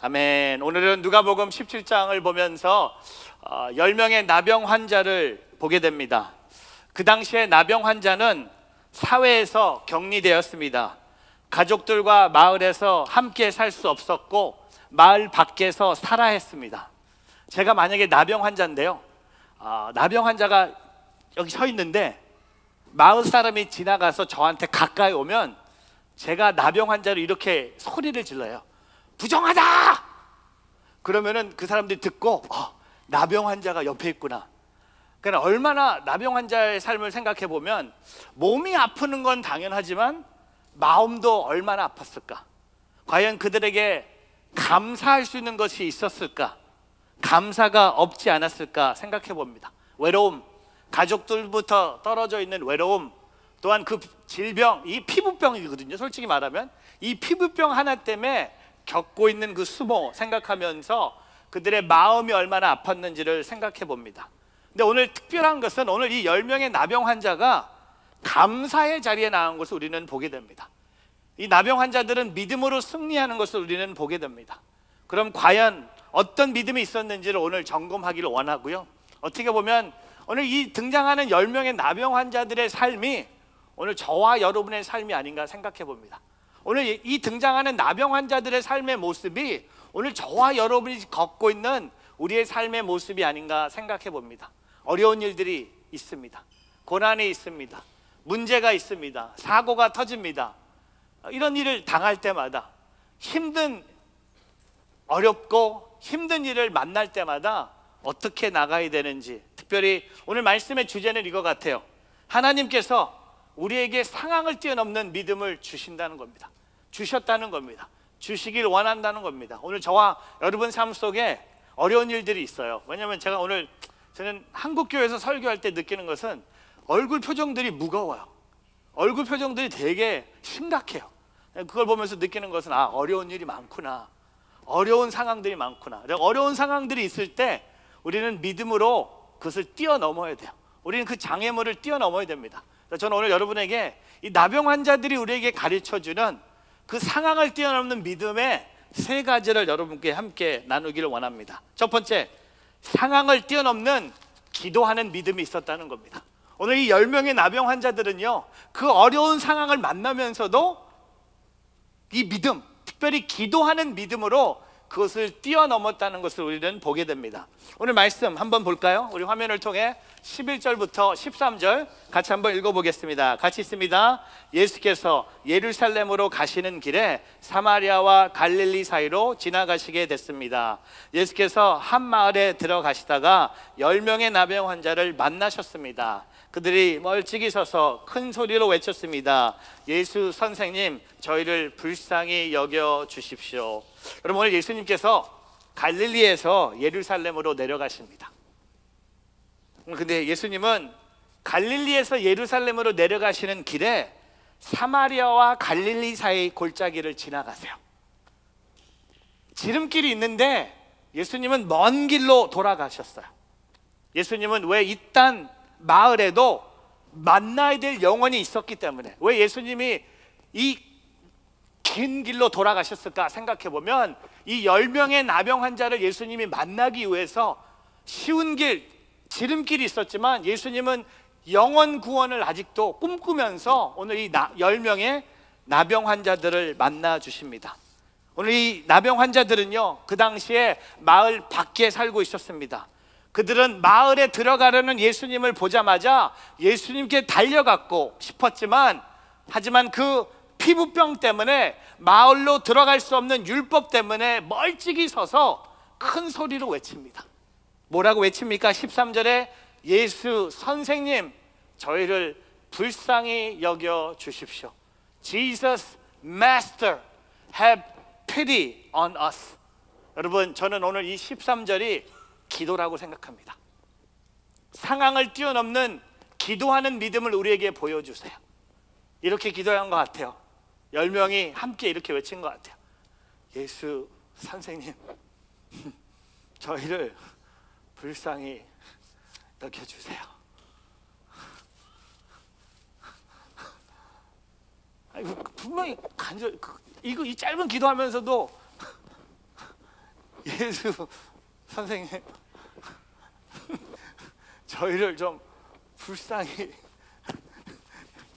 아멘. 오늘은 누가복음 17장을 보면서 10명의 나병 환자를 보게 됩니다. 그 당시에 나병 환자는 사회에서 격리되었습니다. 가족들과 마을에서 함께 살 수 없었고 마을 밖에서 살아야 했습니다. 제가 만약에 나병 환자인데요, 나병 환자가 여기 서 있는데 마을 사람이 지나가서 저한테 가까이 오면 제가 나병 환자로 이렇게 소리를 질러요. 부정하다! 그러면은 그 사람들이 듣고 나병 환자가 옆에 있구나. 그러니까 얼마나 나병 환자의 삶을 생각해 보면 몸이 아프는 건 당연하지만 마음도 얼마나 아팠을까. 과연 그들에게 감사할 수 있는 것이 있었을까, 감사가 없지 않았을까 생각해 봅니다. 외로움, 가족들부터 떨어져 있는 외로움, 또한 그 질병, 이 피부병이거든요. 솔직히 말하면 이 피부병 하나 때문에 겪고 있는 그 수모 생각하면서 그들의 마음이 얼마나 아팠는지를 생각해 봅니다. 근데 오늘 특별한 것은 오늘 이 10명의 나병 환자가 감사의 자리에 나온 것을 우리는 보게 됩니다. 이 나병 환자들은 믿음으로 승리하는 것을 우리는 보게 됩니다. 그럼 과연 어떤 믿음이 있었는지를 오늘 점검하기를 원하고요, 어떻게 보면 오늘 이 등장하는 10명의 나병 환자들의 삶이 오늘 저와 여러분의 삶이 아닌가 생각해 봅니다. 오늘 이 등장하는 나병 환자들의 삶의 모습이 오늘 저와 여러분이 걷고 있는 우리의 삶의 모습이 아닌가 생각해 봅니다. 어려운 일들이 있습니다. 고난이 있습니다. 문제가 있습니다. 사고가 터집니다. 이런 일을 당할 때마다 어렵고 힘든 일을 만날 때마다 어떻게 나가야 되는지, 특별히 오늘 말씀의 주제는 이거 같아요. 하나님께서 우리에게 상황을 뛰어넘는 믿음을 주신다는 겁니다. 주셨다는 겁니다. 주시길 원한다는 겁니다. 오늘 저와 여러분 삶 속에 어려운 일들이 있어요. 왜냐하면 저는 한국교회에서 설교할 때 느끼는 것은 얼굴 표정들이 무거워요. 얼굴 표정들이 되게 심각해요. 그걸 보면서 느끼는 것은 어려운 일이 많구나, 어려운 상황들이 많구나. 어려운 상황들이 있을 때 우리는 믿음으로 그것을 뛰어넘어야 돼요. 우리는 그 장애물을 뛰어넘어야 됩니다. 저는 오늘 여러분에게 이 나병 환자들이 우리에게 가르쳐주는 그 상황을 뛰어넘는 믿음의 3가지를 여러분께 함께 나누기를 원합니다. 첫 번째, 상황을 뛰어넘는 기도하는 믿음이 있었다는 겁니다. 오늘 이 10명의 나병 환자들은요, 그 어려운 상황을 만나면서도 이 믿음, 특별히 기도하는 믿음으로 그것을 뛰어넘었다는 것을 우리는 보게 됩니다. 오늘 말씀 한번 볼까요? 우리 화면을 통해 11절부터 13절 같이 한번 읽어보겠습니다. 같이 있습니다. 예수께서 예루살렘으로 가시는 길에 사마리아와 갈릴리 사이로 지나가시게 됐습니다. 예수께서 한 마을에 들어가시다가 10명의 나병 환자를 만나셨습니다. 그들이 멀찍이 서서 큰 소리로 외쳤습니다. 예수 선생님, 저희를 불쌍히 여겨 주십시오. 여러분, 오늘 예수님께서 갈릴리에서 예루살렘으로 내려가십니다. 근데 예수님은 갈릴리에서 예루살렘으로 내려가시는 길에 사마리아와 갈릴리 사이 골짜기를 지나가세요. 지름길이 있는데 예수님은 먼 길로 돌아가셨어요. 예수님은 왜 이딴 마을에도 만나야 될 영혼이 있었기 때문에, 왜 예수님이 이 긴 길로 돌아가셨을까 생각해 보면 이 10명의 나병 환자를 예수님이 만나기 위해서 쉬운 길, 지름길이 있었지만 예수님은 영혼 구원을 아직도 꿈꾸면서 오늘 이 10명의 나병 환자들을 만나 주십니다. 오늘 이 나병 환자들은요, 그 당시에 마을 밖에 살고 있었습니다. 그들은 마을에 들어가려는 예수님을 보자마자 예수님께 달려갔고 싶었지만, 하지만 그 피부병 때문에 마을로 들어갈 수 없는 율법 때문에 멀찍이 서서 큰 소리로 외칩니다. 뭐라고 외칩니까? 13절에 예수 선생님, 저희를 불쌍히 여겨 주십시오. Jesus Master, have pity on us. 여러분, 저는 오늘 이 13절이 기도라고 생각합니다. 상황을 뛰어넘는 기도하는 믿음을 우리에게 보여주세요. 이렇게 기도한 것 같아요. 10명이 함께 이렇게 외친 것 같아요. 예수 선생님, 저희를 불쌍히 여겨주세요. 분명히 이 짧은 기도하면서도 예수 선생님, 저희를 좀 불쌍히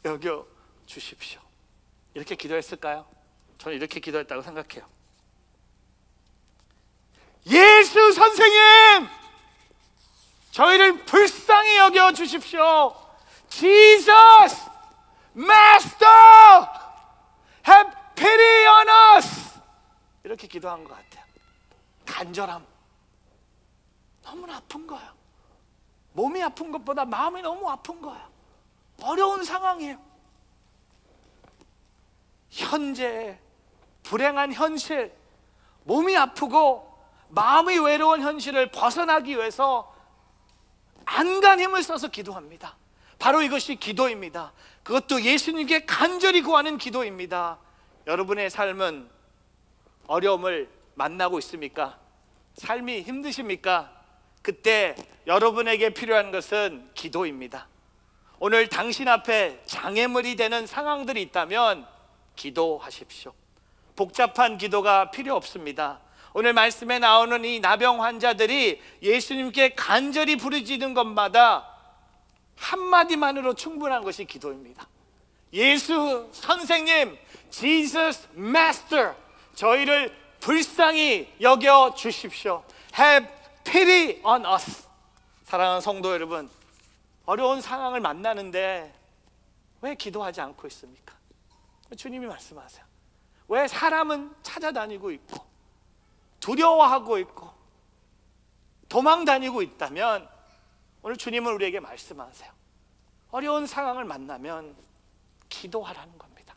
여겨 주십시오. 이렇게 기도했을까요? 저는 이렇게 기도했다고 생각해요. 예수 선생님, 저희를 불쌍히 여겨 주십시오. Jesus, Master, have pity on us. 이렇게 기도한 것 같아요. 간절함. 너무나 아픈 거예요. 몸이 아픈 것보다 마음이 너무 아픈 거예요. 어려운 상황이에요. 현재 불행한 현실, 몸이 아프고 마음이 외로운 현실을 벗어나기 위해서 안간 힘을 써서 기도합니다. 바로 이것이 기도입니다. 그것도 예수님께 간절히 구하는 기도입니다. 여러분의 삶은 어려움을 만나고 있습니까? 삶이 힘드십니까? 그때 여러분에게 필요한 것은 기도입니다. 오늘 당신 앞에 장애물이 되는 상황들이 있다면 기도하십시오. 복잡한 기도가 필요 없습니다. 오늘 말씀에 나오는 이 나병 환자들이 예수님께 간절히 부르짖는 것마다 한마디만으로 충분한 것이 기도입니다. 예수 선생님, Jesus Master, 저희를 불쌍히 여겨 주십시오. Have pity on us. 사랑하는 성도 여러분, 어려운 상황을 만나는데 왜 기도하지 않고 있습니까? 주님이 말씀하세요. 왜 사람은 찾아다니고 있고 두려워하고 있고 도망 다니고 있다면 오늘 주님은 우리에게 말씀하세요. 어려운 상황을 만나면 기도하라는 겁니다.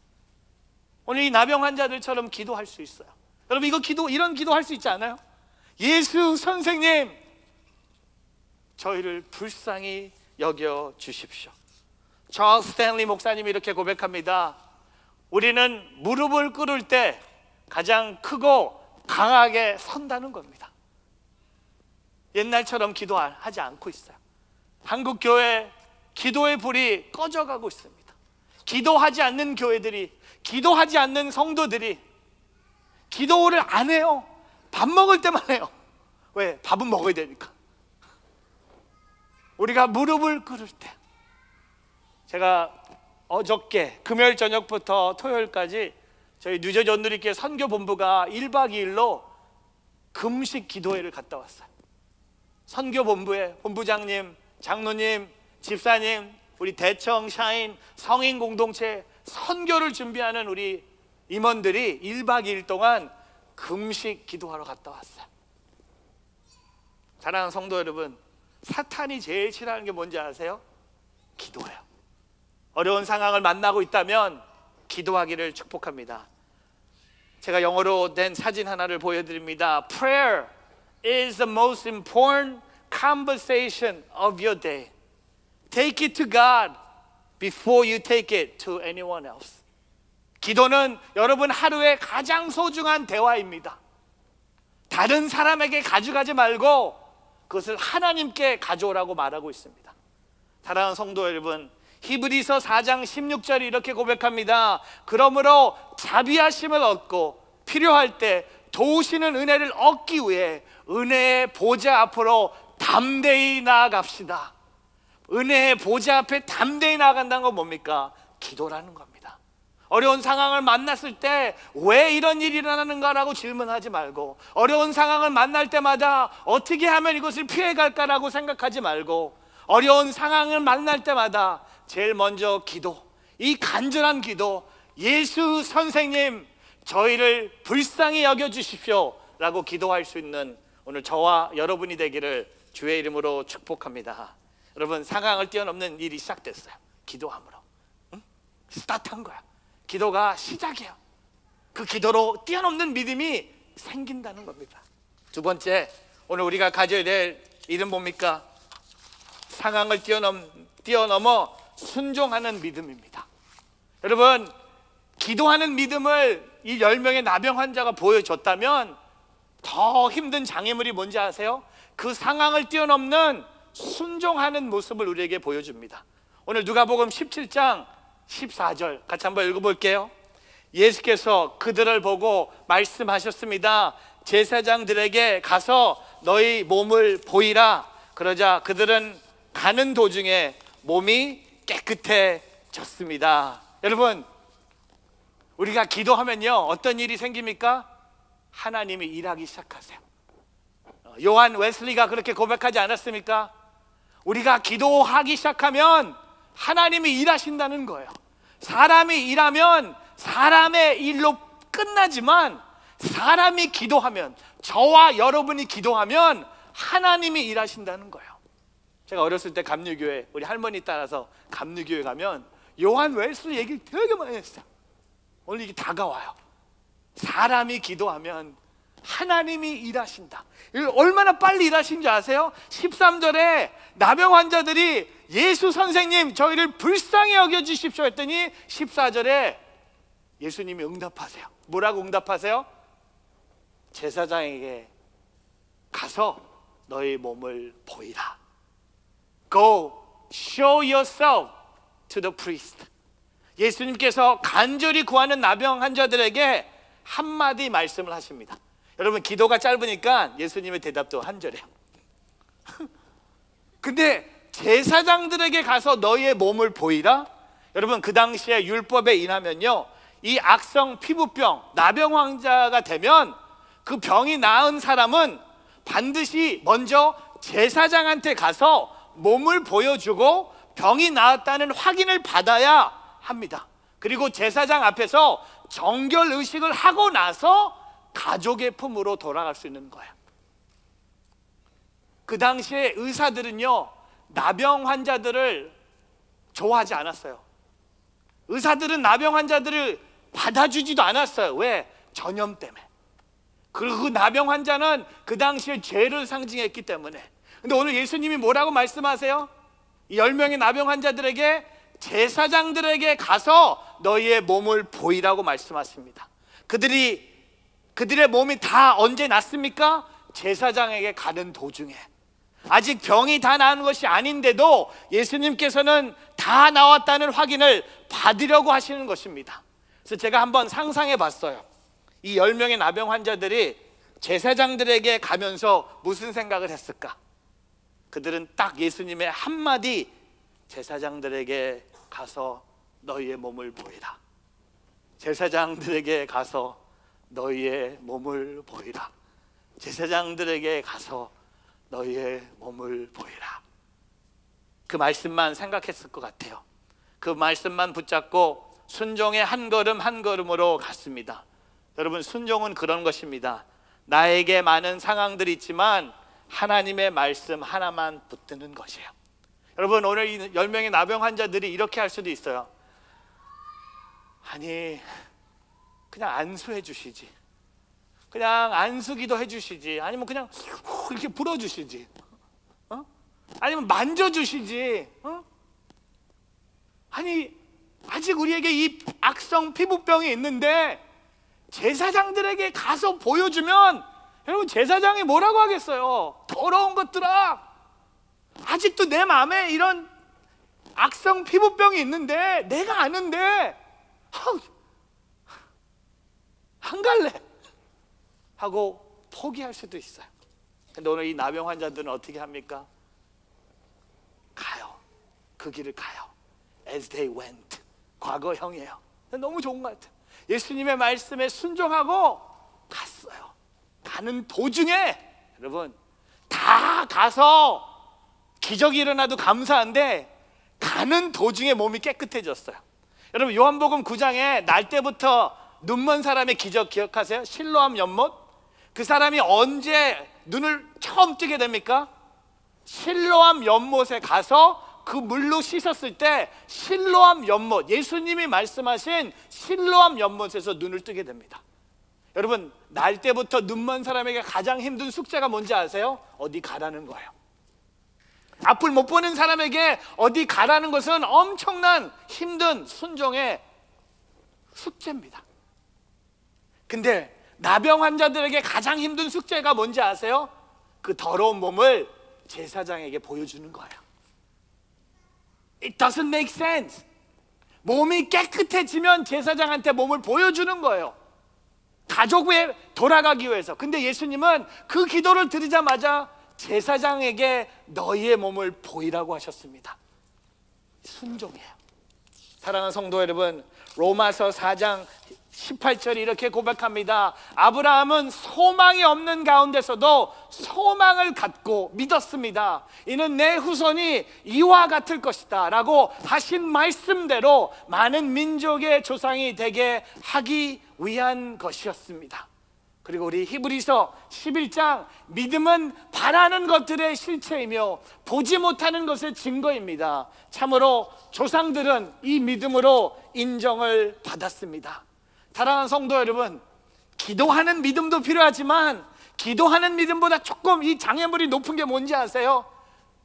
오늘 이 나병 환자들처럼 기도할 수 있어요. 여러분, 이런 기도 할 수 있지 않아요? 예수 선생님, 저희를 불쌍히 여겨 주십시오. 찰스 스탠리 목사님이 이렇게 고백합니다. 우리는 무릎을 꿇을 때 가장 크고 강하게 선다는 겁니다. 옛날처럼 기도하지 않고 있어요. 한국 교회 기도의 불이 꺼져가고 있습니다. 기도하지 않는 교회들이, 기도하지 않는 성도들이 기도를 안 해요. 밥 먹을 때만 해요. 왜? 밥은 먹어야 되니까. 우리가 무릎을 꿇을 때, 제가 어저께 금요일 저녁부터 토요일까지 저희 뉴저지 온누리교회 선교본부가 1박 2일로 금식 기도회를 갔다 왔어요. 선교본부에 본부장님, 장로님, 집사님, 우리 대청, 샤인, 성인 공동체 선교를 준비하는 우리 임원들이 1박 2일 동안 금식 기도하러 갔다 왔어요. 사랑하는 성도 여러분, 사탄이 제일 싫어하는 게 뭔지 아세요? 기도예요. 어려운 상황을 만나고 있다면 기도하기를 축복합니다. 제가 영어로 낸 사진 하나를 보여드립니다. Prayer is the most important conversation of your day. Take it to God before you take it to anyone else. 기도는 여러분 하루의 가장 소중한 대화입니다. 다른 사람에게 가져가지 말고 그것을 하나님께 가져오라고 말하고 있습니다. 사랑하는 성도 여러분, 히브리서 4장 16절이 이렇게 고백합니다. 그러므로 자비하심을 얻고 필요할 때 도우시는 은혜를 얻기 위해 은혜의 보좌 앞으로 담대히 나아갑시다. 은혜의 보좌 앞에 담대히 나아간다는 건 뭡니까? 기도라는 겁니다. 어려운 상황을 만났을 때 왜 이런 일이 일어나는가라고 질문하지 말고, 어려운 상황을 만날 때마다 어떻게 하면 이것을 피해갈까라고 생각하지 말고, 어려운 상황을 만날 때마다 제일 먼저 기도, 이 간절한 기도, 예수 선생님, 저희를 불쌍히 여겨주십시오 라고 기도할 수 있는 오늘 저와 여러분이 되기를 주의 이름으로 축복합니다. 여러분, 상황을 뛰어넘는 일이 시작됐어요. 기도함으로. 스타트한 거야. 기도가 시작이에요. 그 기도로 뛰어넘는 믿음이 생긴다는 겁니다. 두 번째, 오늘 우리가 가져야 될 일은 뭡니까? 상황을 뛰어넘어 순종하는 믿음입니다. 여러분, 기도하는 믿음을 이 10명의 나병 환자가 보여줬다면 더 힘든 장애물이 뭔지 아세요? 그 상황을 뛰어넘는 순종하는 모습을 우리에게 보여줍니다. 오늘 누가복음 17장 14절 같이 한번 읽어볼게요. 예수께서 그들을 보고 말씀하셨습니다. 제사장들에게 가서 너희 몸을 보이라. 그러자 그들은 가는 도중에 몸이 깨끗해졌습니다. 여러분, 우리가 기도하면요 어떤 일이 생깁니까? 하나님이 일하기 시작하세요. 요한 웨슬리가 그렇게 고백하지 않았습니까? 우리가 기도하기 시작하면 하나님이 일하신다는 거예요. 사람이 일하면 사람의 일로 끝나지만, 사람이 기도하면, 저와 여러분이 기도하면 하나님이 일하신다는 거예요. 제가 어렸을 때 감리교회, 우리 할머니 따라서 감리교회 가면 요한 웨슬리 얘기를 되게 많이 했어요. 오늘 이게 다가와요. 사람이 기도하면 하나님이 일하신다. 얼마나 빨리 일하신지 아세요? 13절에 나병 환자들이 예수 선생님 저희를 불쌍히 여겨주십시오 했더니 14절에 예수님이 응답하세요. 뭐라고 응답하세요? 제사장에게 가서 너희 몸을 보이라. Go show yourself to the priest. 예수님께서 간절히 구하는 나병 환자들에게 한마디 말씀을 하십니다. 여러분, 기도가 짧으니까 예수님의 대답도 한 절이에요. 근데 제사장들에게 가서 너희의 몸을 보이라. 여러분, 그 당시에 율법에 의하면요, 이 악성 피부병, 나병 환자가 되면 그 병이 나은 사람은 반드시 먼저 제사장한테 가서 몸을 보여주고 병이 나았다는 확인을 받아야 합니다. 그리고 제사장 앞에서 정결 의식을 하고 나서 가족의 품으로 돌아갈 수 있는 거예요. 그 당시에 의사들은요 나병 환자들을 좋아하지 않았어요. 의사들은 나병 환자들을 받아주지도 않았어요. 왜? 전염 때문에. 그리고 그 나병 환자는 그 당시에 죄를 상징했기 때문에. 근데 오늘 예수님이 뭐라고 말씀하세요? 이 10명의 나병 환자들에게 제사장들에게 가서 너희의 몸을 보이라고 말씀하십니다. 그들의 몸이 다 언제 낫습니까? 제사장에게 가는 도중에. 아직 병이 다 나은 것이 아닌데도 예수님께서는 다 나왔다는 확인을 받으려고 하시는 것입니다. 그래서 제가 한번 상상해 봤어요. 이 10명의 나병 환자들이 제사장들에게 가면서 무슨 생각을 했을까? 그들은 딱 예수님의 한마디, 제사장들에게 가서 너희의 몸을 보이라. 제사장들에게 가서 너희의 몸을 보이라. 제사장들에게 가서 너희의 몸을 보이라. 그 말씀만 생각했을 것 같아요. 그 말씀만 붙잡고 순종의 한 걸음 한 걸음으로 갔습니다. 여러분, 순종은 그런 것입니다. 나에게 많은 상황들이 있지만 하나님의 말씀 하나만 붙드는 것이에요. 여러분, 오늘 이 10명의 나병 환자들이 이렇게 할 수도 있어요. 아니, 그냥 안수해 주시지, 그냥 안수기도 해 주시지, 아니면 그냥 이렇게 불어주시지, 아니면 만져주시지, 아니 아직 우리에게 이 악성 피부병이 있는데 제사장들에게 가서 보여주면, 여러분, 제사장이 뭐라고 하겠어요? 더러운 것들아, 아직도 내 마음에 이런 악성 피부병이 있는데 내가 아는데 안 갈래 하고 포기할 수도 있어요. 근데 오늘 이 나병 환자들은 어떻게 합니까? 가요. 그 길을 가요. As they went. 과거형이에요. 너무 좋은 것 같아요. 예수님의 말씀에 순종하고 갔어요. 가는 도중에, 여러분, 다 가서 기적이 일어나도 감사한데 가는 도중에 몸이 깨끗해졌어요. 여러분, 요한복음 9장에 날 때부터 눈먼 사람의 기적 기억하세요? 실로암 연못. 그 사람이 언제 눈을 처음 뜨게 됩니까? 실로암 연못에 가서 그 물로 씻었을 때 실로암 연못, 예수님이 말씀하신 실로암 연못에서 눈을 뜨게 됩니다. 여러분, 날 때부터 눈먼 사람에게 가장 힘든 숙제가 뭔지 아세요? 어디 가라는 거예요. 앞을 못 보는 사람에게 어디 가라는 것은 엄청난 힘든 순종의 숙제입니다. 근데 나병 환자들에게 가장 힘든 숙제가 뭔지 아세요? 그 더러운 몸을 제사장에게 보여주는 거예요. It doesn't make sense. 몸이 깨끗해지면 제사장한테 몸을 보여주는 거예요. 가족에 돌아가기 위해서. 근데 예수님은 그 기도를 드리자마자 제사장에게 너희의 몸을 보이라고 하셨습니다. 순종이에요. 사랑하는 성도 여러분, 로마서 4장 18절이 이렇게 고백합니다. 아브라함은 소망이 없는 가운데서도 소망을 갖고 믿었습니다. 이는 내 후손이 이와 같을 것이다 라고 하신 말씀대로 많은 민족의 조상이 되게 하기 위한 것이었습니다. 그리고 우리 히브리서 11장, 믿음은 바라는 것들의 실체이며 보지 못하는 것의 증거입니다. 참으로 조상들은 이 믿음으로 인정을 받았습니다. 사랑하는 성도 여러분, 기도하는 믿음도 필요하지만 기도하는 믿음보다 조금 이 장애물이 높은 게 뭔지 아세요?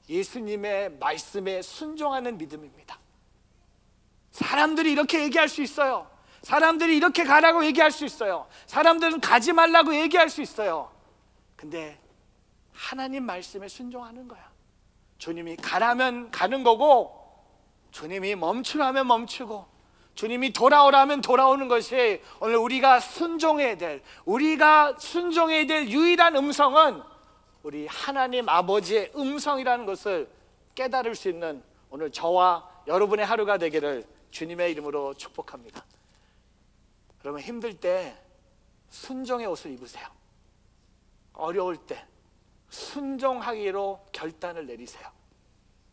예수님의 말씀에 순종하는 믿음입니다. 사람들이 이렇게 얘기할 수 있어요. 사람들이 이렇게 가라고 얘기할 수 있어요. 사람들은 가지 말라고 얘기할 수 있어요. 근데 하나님 말씀에 순종하는 거야. 주님이 가라면 가는 거고, 주님이 멈추라면 멈추고, 주님이 돌아오라면 돌아오는 것이 오늘 우리가 순종해야 될 유일한 음성은 우리 하나님 아버지의 음성이라는 것을 깨달을 수 있는 오늘 저와 여러분의 하루가 되기를 주님의 이름으로 축복합니다. 여러분, 힘들 때 순종의 옷을 입으세요. 어려울 때 순종하기로 결단을 내리세요.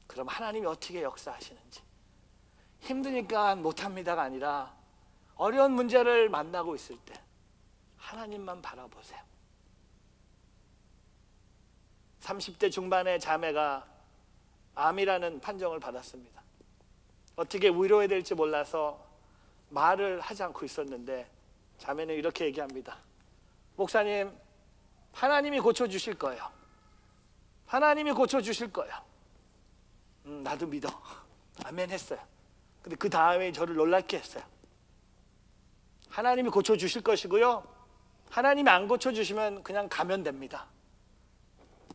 그럼 하나님이 어떻게 역사하시는지. 힘드니까 못합니다가 아니라 어려운 문제를 만나고 있을 때 하나님만 바라보세요. 30대 중반의 자매가 암이라는 판정을 받았습니다. 어떻게 위로해야 될지 몰라서 말을 하지 않고 있었는데 자매는 이렇게 얘기합니다. 목사님, 하나님이 고쳐주실 거예요. 하나님이 고쳐주실 거예요. 나도 믿어. 아멘 했어요. 근데 그 다음에 저를 놀랍게 했어요. 하나님이 고쳐주실 것이고요, 하나님이 안 고쳐주시면 그냥 가면 됩니다.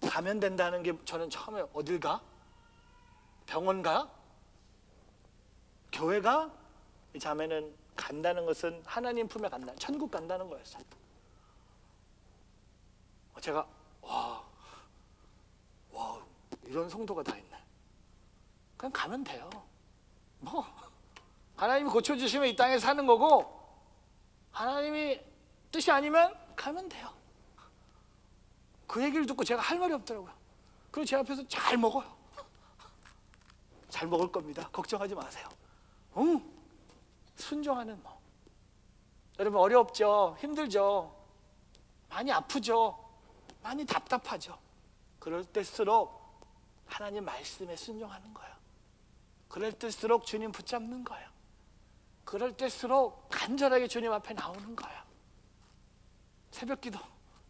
가면 된다는 게 저는 처음에 어딜 가? 병원 가? 교회 가? 이 자매는 간다는 것은 하나님 품에 간다, 천국 간다는 거였어요. 제가 와 이런 성도가 다 있네. 그냥 가면 돼요. 뭐 하나님이 고쳐주시면 이 땅에 사는 거고, 하나님이 뜻이 아니면 가면 돼요. 그 얘기를 듣고 제가 할 말이 없더라고요. 그리고 제 앞에서 잘 먹어요. 잘 먹을 겁니다. 걱정하지 마세요. 순종하는 뭐. 여러분, 어렵죠? 힘들죠? 많이 아프죠? 많이 답답하죠? 그럴 때일수록 하나님 말씀에 순종하는 거예요. 그럴 때일수록 주님 붙잡는 거예요. 그럴 때일수록 간절하게 주님 앞에 나오는 거예요. 새벽기도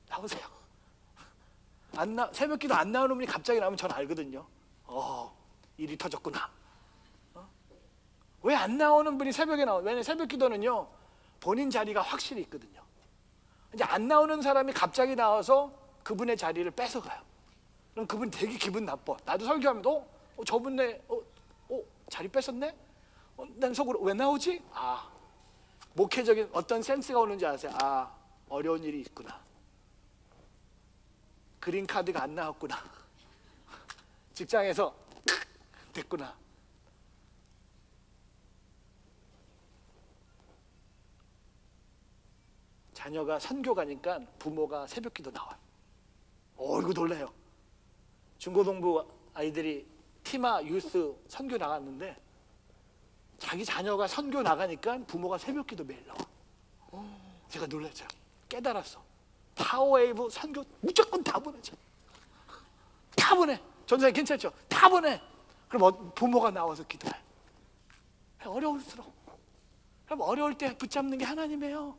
나오세요. 새벽기도 안 나오는 분이 갑자기 나오면 전 알거든요. 일이 터졌구나. 왜 안 나오는 분이 새벽에 나오는? 왜냐면 새벽기도는요, 본인 자리가 확실히 있거든요. 이제 안 나오는 사람이 갑자기 나와서 그분의 자리를 뺏어가요. 그럼 그분 되게 기분 나빠. 나도 설교하면 저분네 자리 뺏었네? 난 속으로 왜 나오지? 목회적인 어떤 센스가 오는지 아세요? 어려운 일이 있구나. 그린카드가 안 나왔구나. 직장에서 됐구나. 자녀가 선교 가니까 부모가 새벽기도 나와요. 이거 놀라요. 중고등부 아이들이 티마 유스 선교 나갔는데 자기 자녀가 선교 나가니까 부모가 새벽기도 매일 나와. 제가 놀랐죠. 깨달았어. 파워웨이브 선교 무조건 다 보내죠. 다 보내. 전사님 괜찮죠? 다 보내. 그럼 부모가 나와서 기도해. 어려울수록. 그럼 어려울 때 붙잡는 게 하나님이에요.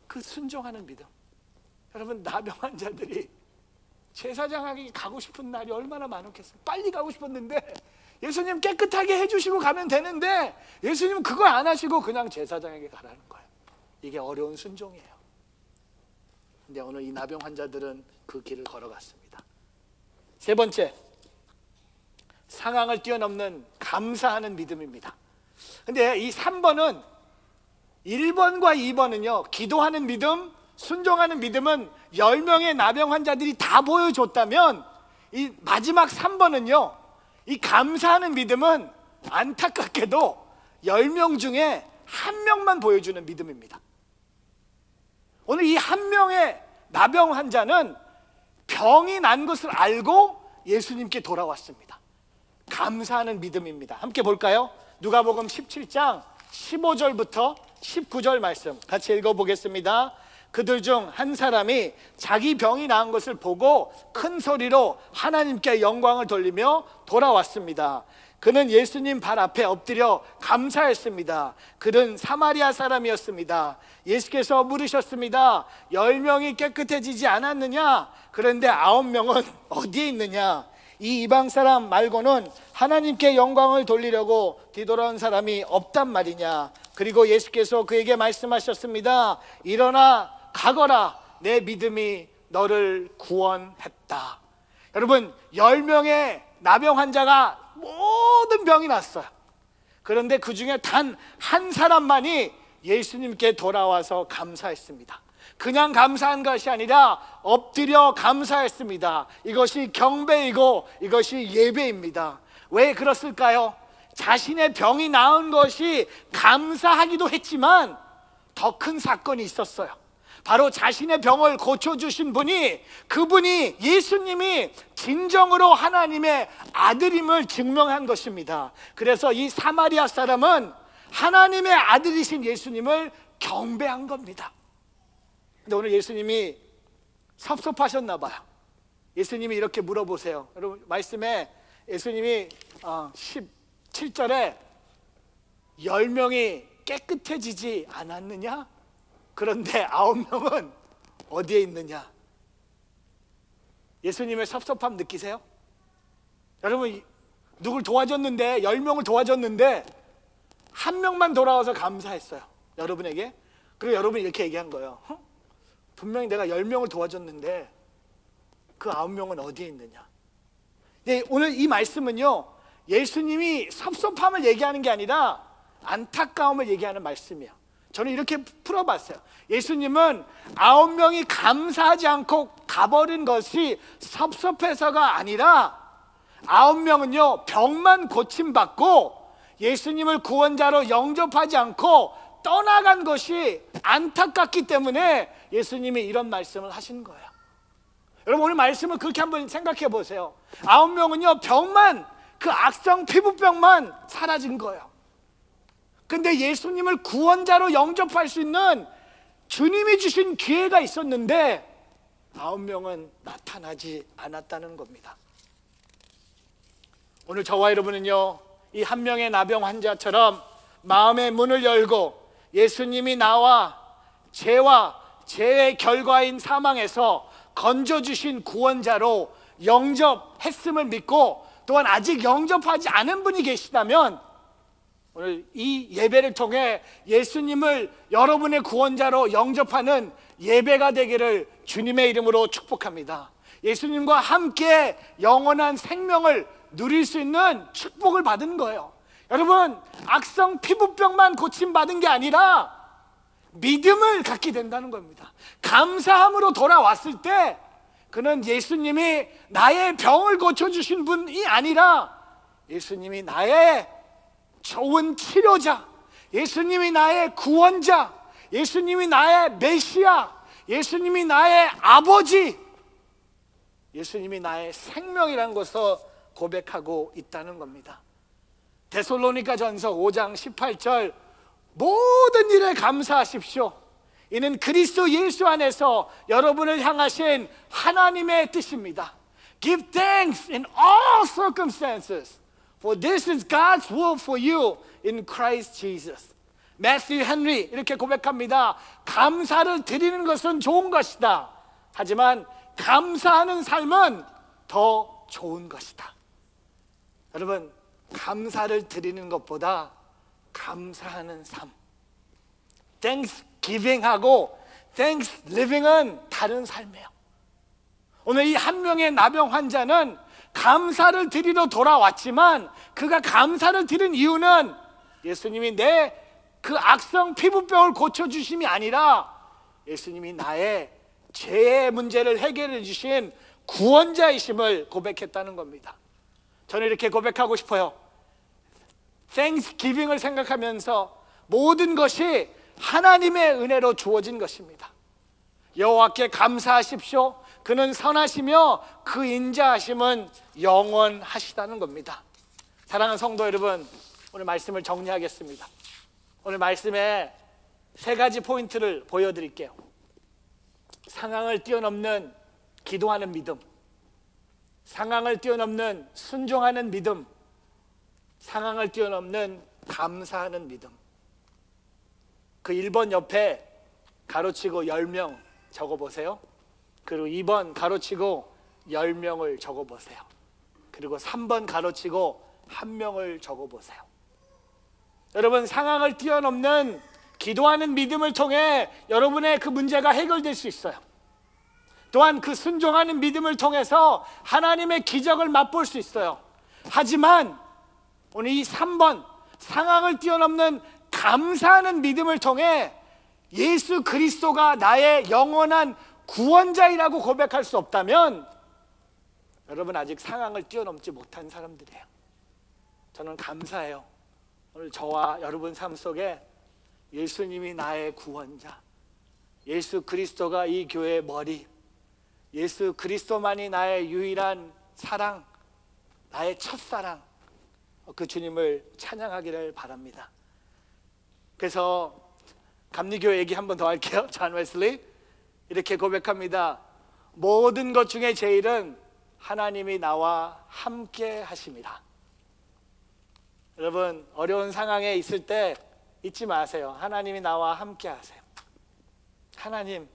그 순종하는 믿음. 여러분, 나병 환자들이 제사장에게 가고 싶은 날이 얼마나 많았겠어요. 빨리 가고 싶었는데 예수님 깨끗하게 해주시고 가면 되는데 예수님은 그걸 안 하시고 그냥 제사장에게 가라는 거예요. 이게 어려운 순종이에요. 근데 오늘 이 나병 환자들은 그 길을 걸어갔습니다. 세 번째, 상황을 뛰어넘는 감사하는 믿음입니다. 근데 이 3번은 1번과 2번은요, 기도하는 믿음, 순종하는 믿음은 10명의 나병 환자들이 다 보여줬다면, 이 마지막 3번은요, 이 감사하는 믿음은 안타깝게도 10명 중에 1명만 보여주는 믿음입니다. 오늘 이 1명의 나병 환자는 병이 난 것을 알고 예수님께 돌아왔습니다. 감사하는 믿음입니다. 함께 볼까요? 누가복음 17장 15절부터 19절 말씀 같이 읽어보겠습니다. 그들 중 한 사람이 자기 병이 나은 것을 보고 큰 소리로 하나님께 영광을 돌리며 돌아왔습니다. 그는 예수님 발 앞에 엎드려 감사했습니다. 그는 사마리아 사람이었습니다. 예수께서 물으셨습니다. 10명이 깨끗해지지 않았느냐? 그런데 9명은 어디에 있느냐? 이 이방 사람 말고는 하나님께 영광을 돌리려고 뒤돌아온 사람이 없단 말이냐? 그리고 예수께서 그에게 말씀하셨습니다. 일어나 가거라, 내 믿음이 너를 구원했다. 여러분, 10명의 나병 환자가 모든 병이 났어요. 그런데 그 중에 단 한 사람만이 예수님께 돌아와서 감사했습니다. 그냥 감사한 것이 아니라 엎드려 감사했습니다. 이것이 경배이고 이것이 예배입니다. 왜 그랬을까요? 자신의 병이 나은 것이 감사하기도 했지만 더 큰 사건이 있었어요. 바로 자신의 병을 고쳐주신 분이, 그분이 예수님이 진정으로 하나님의 아들임을 증명한 것입니다. 그래서 이 사마리아 사람은 하나님의 아들이신 예수님을 경배한 겁니다. 근데 오늘 예수님이 섭섭하셨나 봐요. 예수님이 이렇게 물어보세요. 여러분, 말씀에 예수님이 17절에 10명이 깨끗해지지 않았느냐? 그런데 9명은 어디에 있느냐? 예수님의 섭섭함 느끼세요? 여러분, 누굴 도와줬는데, 10명을 도와줬는데 1명만 돌아와서 감사했어요, 여러분에게. 그리고 여러분이 이렇게 얘기한 거예요. 분명히 내가 10명을 도와줬는데 그 9명은 어디에 있느냐? 네, 오늘 이 말씀은요, 예수님이 섭섭함을 얘기하는 게 아니라 안타까움을 얘기하는 말씀이에요. 저는 이렇게 풀어봤어요. 예수님은 9명이 감사하지 않고 가버린 것이 섭섭해서가 아니라 9명은요, 병만 고침받고 예수님을 구원자로 영접하지 않고 떠나간 것이 안타깝기 때문에 예수님이 이런 말씀을 하신 거예요. 여러분, 오늘 말씀을 그렇게 한번 생각해 보세요. 9명은요, 병만, 그 악성 피부병만 사라진 거예요. 근데 예수님을 구원자로 영접할 수 있는 주님이 주신 기회가 있었는데 9명은 나타나지 않았다는 겁니다. 오늘 저와 여러분은요, 이 1명의 나병 환자처럼 마음의 문을 열고 예수님이 나와 죄와 죄의 결과인 사망에서 건져주신 구원자로 영접했음을 믿고, 또한 아직 영접하지 않은 분이 계시다면 오늘 이 예배를 통해 예수님을 여러분의 구원자로 영접하는 예배가 되기를 주님의 이름으로 축복합니다. 예수님과 함께 영원한 생명을 누릴 수 있는 축복을 받은 거예요. 여러분, 악성 피부병만 고침받은 게 아니라 믿음을 갖게 된다는 겁니다. 감사함으로 돌아왔을 때 그는 예수님이 나의 병을 고쳐주신 분이 아니라 예수님이 나의 좋은 치료자, 예수님이 나의 구원자, 예수님이 나의 메시아, 예수님이 나의 아버지, 예수님이 나의 생명이라는 것을 고백하고 있다는 겁니다. 데살로니가 전서 5장 18절, 모든 일에 감사하십시오. 이는 그리스도 예수 안에서 여러분을 향하신 하나님의 뜻입니다. Give thanks in all circumstances, for this is God's will for you in Christ Jesus. 매튜 헨리 이렇게 고백합니다. 감사를 드리는 것은 좋은 것이다. 하지만 감사하는 삶은 더 좋은 것이다. 여러분, 감사를 드리는 것보다 감사하는 삶, Thanksgiving하고 Thanksgiving은 다른 삶이에요. 오늘 이 1명의 나병 환자는 감사를 드리러 돌아왔지만 그가 감사를 드린 이유는 예수님이 내 그 악성 피부병을 고쳐주심이 아니라 예수님이 나의 죄의 문제를 해결해 주신 구원자이심을 고백했다는 겁니다. 저는 이렇게 고백하고 싶어요. Thanksgiving을 생각하면서 모든 것이 하나님의 은혜로 주어진 것입니다. 여호와께 감사하십시오. 그는 선하시며 그 인자하심은 영원하시다는 겁니다. 사랑하는 성도 여러분, 오늘 말씀을 정리하겠습니다. 오늘 말씀에 세 가지 포인트를 보여드릴게요. 상황을 뛰어넘는 기도하는 믿음, 상황을 뛰어넘는 순종하는 믿음, 상황을 뛰어넘는 감사하는 믿음. 그 1번 옆에 가로치고 10명 적어보세요. 그리고 2번 가로치고 10명을 적어보세요. 그리고 3번 가로치고 1명을 적어보세요. 여러분, 상황을 뛰어넘는 기도하는 믿음을 통해 여러분의 그 문제가 해결될 수 있어요. 또한 그 순종하는 믿음을 통해서 하나님의 기적을 맛볼 수 있어요. 하지만 오늘 이 3번 상황을 뛰어넘는 감사하는 믿음을 통해 예수 그리스도가 나의 영원한 구원자이라고 고백할 수 없다면 여러분 아직 상황을 뛰어넘지 못한 사람들이에요. 저는 감사해요. 오늘 저와 여러분 삶 속에 예수님이 나의 구원자, 예수 그리스도가 이 교회의 머리, 예수 그리스도만이 나의 유일한 사랑, 나의 첫사랑, 그 주님을 찬양하기를 바랍니다. 그래서 감리교회 얘기 한 번 더 할게요. 존 웨슬리 이렇게 고백합니다. 모든 것 중에 제일은 하나님이 나와 함께 하심이라. 여러분, 어려운 상황에 있을 때 잊지 마세요. 하나님이 나와 함께 하세요. 하나님,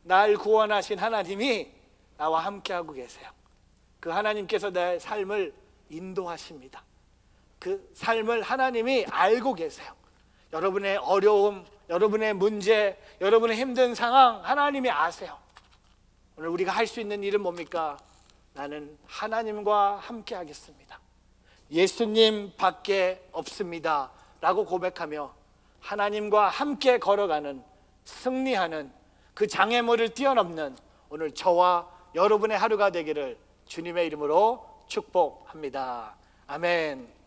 날 구원하신 하나님이 나와 함께 하고 계세요. 그 하나님께서 내 삶을 인도하십니다. 그 삶을 하나님이 알고 계세요. 여러분의 어려움, 여러분의 문제, 여러분의 힘든 상황 하나님이 아세요. 오늘 우리가 할 수 있는 일은 뭡니까? 나는 하나님과 함께 하겠습니다. 예수님 밖에 없습니다 라고 고백하며 하나님과 함께 걸어가는, 승리하는 그 장애물을 뛰어넘는 오늘 저와 여러분의 하루가 되기를 주님의 이름으로 축복합니다. 아멘.